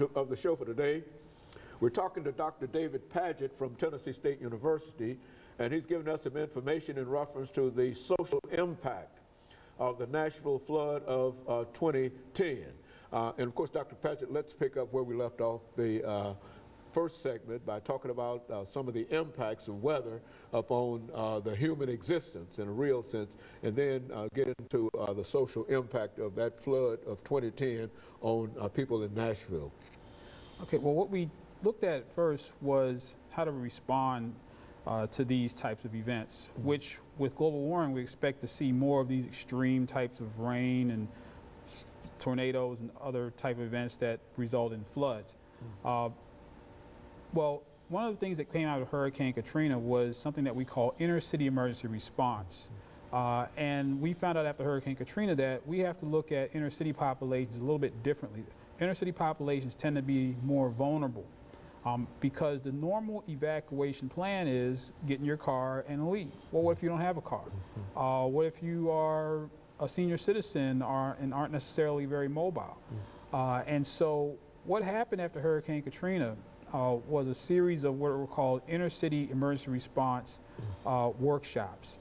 of the show for today. We're talking to Dr. DPadgett from Tennessee State University, and he's giving us some information in reference to the social impact of the Nashville flood of 2010. And of course, Dr. Padgett, let's pick up where we left off the first segment by talking about some of the impacts of weather upon the human existence in a real sense, and then get into the social impact of that flood of 2010 on people in Nashville. Okay, well, what we looked at first was how to respond to these types of events, which with global warming we expect to see more of these extreme types of rain and tornadoes and other type of events that result in floods. Well, one of the things that came out of Hurricane Katrina was something that we call inner city emergency response. And we found out after Hurricane Katrina that we have to look at inner city populations a little bit differently. Inner city populations tend to be more vulnerable because the normal evacuation plan is get in your car and leave. Well, what if you don't have a car? What if you are a senior citizen and aren't necessarily very mobile? And so what happened after Hurricane Katrina was a series of what were called inner city emergency response workshops.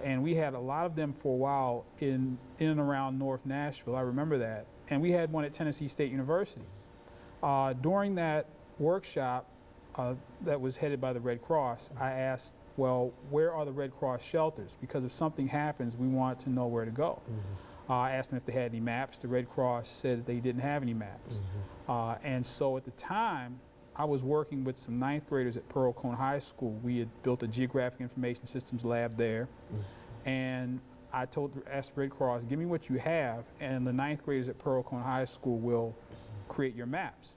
And we had a lot of them for a while in and around North Nashville. I remember that. And we had one at Tennessee State University. During that workshop that was headed by the Red Cross, I asked, well, where are the Red Cross shelters? Because if something happens, we want to know where to go. I asked them if they had any maps. The Red Cross said that they didn't have any maps. And so at the time, I was working with some 9th graders at Pearl Cone High School. We had built a geographic information systems lab there. And I asked the Red Cross, give me what you have, and the 9th graders at Pearl Cone High School will create your maps.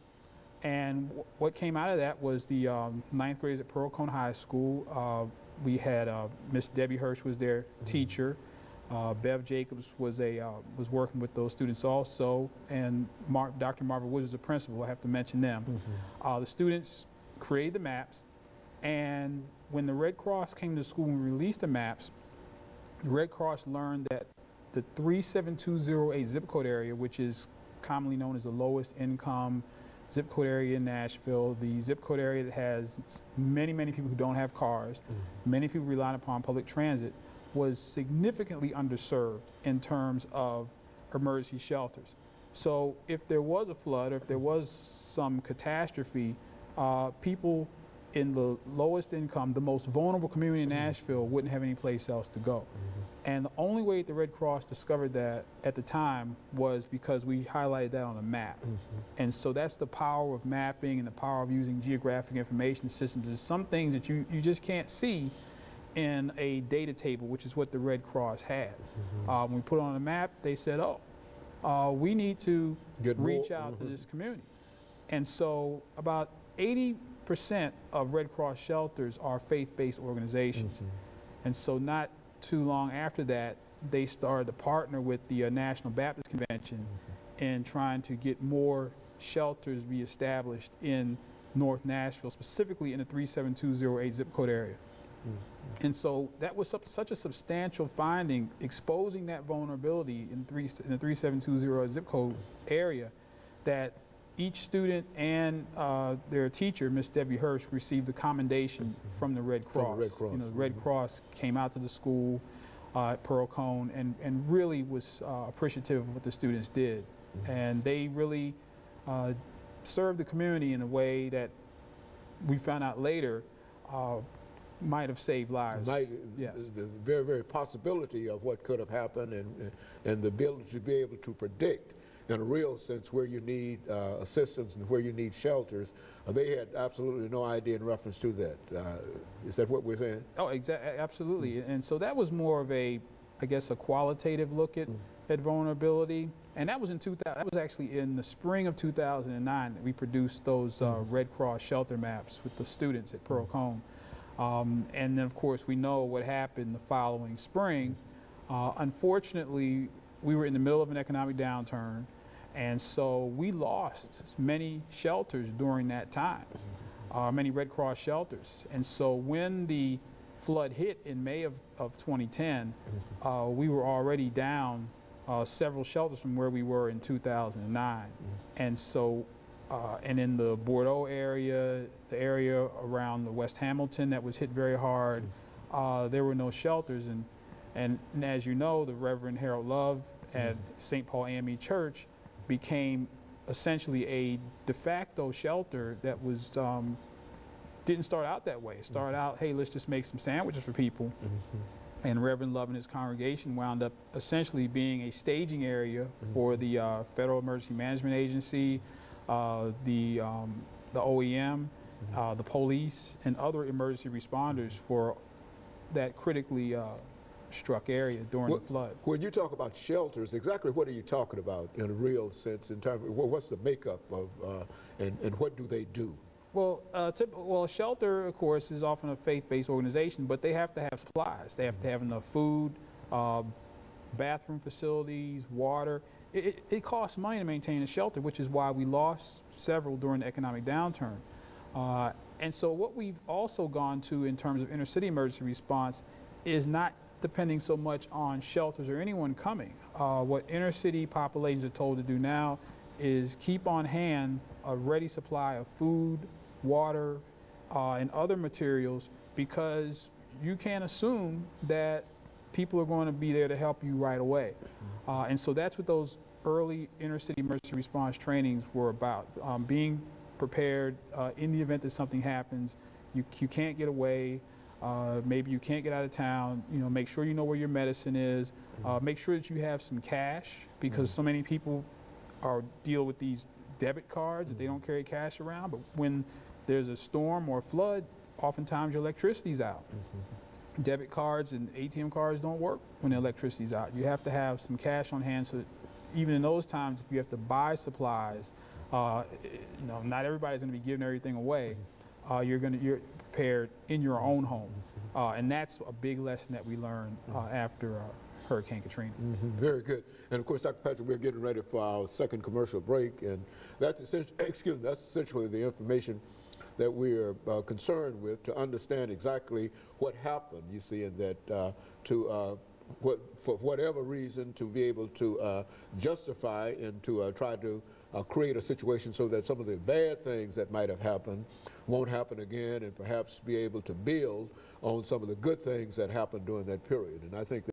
And what came out of that was the 9th graders at Pearl Cone High School. We had Miss Debbie Hirsch was their teacher. Bev Jacobs was working with those students also, and Dr. Marva Woods was the principal. I have to mention them. The students created the maps, and when the Red Cross came to school and released the maps, the Red Cross learned that the 37208 zip code area, which is commonly known as the lowest income zip code area in Nashville, the zip code area that has many, many people who don't have cars, many people relying upon public transit, was significantly underserved in terms of emergency shelters. So if there was a flood or if there was some catastrophe, people in the lowest income, the most vulnerable community in Nashville wouldn't have any place else to go. And the only way the Red Cross discovered that at the time was because we highlighted that on a map. And so that's the power of mapping and the power of using geographic information systems. There's some things that you just can't see in a data table, which is what the Red Cross had. When we put it on a map, they said, oh, we need to reach out to this community. And so about 80% of Red Cross shelters are faith-based organizations. And so not too long after that, they started to partner with the National Baptist Convention in trying to get more shelters reestablished in North Nashville, specifically in the 37208 zip code area. And so that was such a substantial finding, exposing that vulnerability in the 37208 zip code area, that each student and their teacher, Miss Debbie Hirsch, received a commendation from the Red Cross. You know, the Red Cross came out to the school at Pearl Cone and really was appreciative of what the students did. And they really served the community in a way that we found out later might have saved lives. Yes. The very, very possibility of what could have happened and the ability to be able to predict in a real sense where you need assistance and where you need shelters. They had absolutely no idea in reference to that. Is that what we're saying? Oh, absolutely. And so that was more of a, I guess, a qualitative look at vulnerability. And that was in 2000. That was actually in the spring of 2009 that we produced those Red Cross shelter maps with the students at Pearl Cone. And then, of course, we know what happened the following spring. Unfortunately, we were in the middle of an economic downturn, and so we lost many shelters during that time, many Red Cross shelters. And so when the flood hit in May of 2010, we were already down several shelters from where we were in 2009. And so and in the Bordeaux area, the area around the West Hamilton that was hit very hard, there were no shelters. And as you know, the Reverend Harold Love at St. Paul AME Church became essentially a de facto shelter that was didn't start out that way. It started out, hey, let's just make some sandwiches for people. And Reverend Love and his congregation wound up essentially being a staging area for the Federal Emergency Management Agency, the OEM, the police, and other emergency responders for that critically struck area during the flood. When you talk about shelters, exactly what are you talking about in a real sense in terms of what's the makeup of and what do they do? Well, a shelter, of course, is often a faith-based organization, but they have to have supplies. They have to have enough food, bathroom facilities, water. It costs money to maintain a shelter, which is why we lost several during the economic downturn. And so what we've also gone to in terms of inner city emergency response is not depending so much on shelters or anyone coming. What inner city populations are told to do now is keep on hand a ready supply of food, water, and other materials, because you can't assume that people are going to be there to help you right away. And so that's what those early inner city emergency response trainings were about, being prepared in the event that something happens. You can't get away. Maybe you can't get out of town. You know, make sure you know where your medicine is. Make sure that you have some cash, because so many people deal with these debit cards that they don't carry cash around. But when there's a storm or a flood, oftentimes your electricity's out. Debit cards and ATM cards don't work when the electricity's out. You have to have some cash on hand, so that even in those times, if you have to buy supplies, you know, not everybody's going to be giving everything away. You're prepared in your own home, and that's a big lesson that we learned after Hurricane Katrina. Very good. And of course, Dr. Patrick, we're getting ready for our second commercial break, and that's essentially the information that we are concerned with, to understand exactly what happened. You see, and that for whatever reason, to be able to justify and to try to create a situation so that some of the bad things that might have happened won't happen again, and perhaps be able to build on some of the good things that happened during that period. And I think that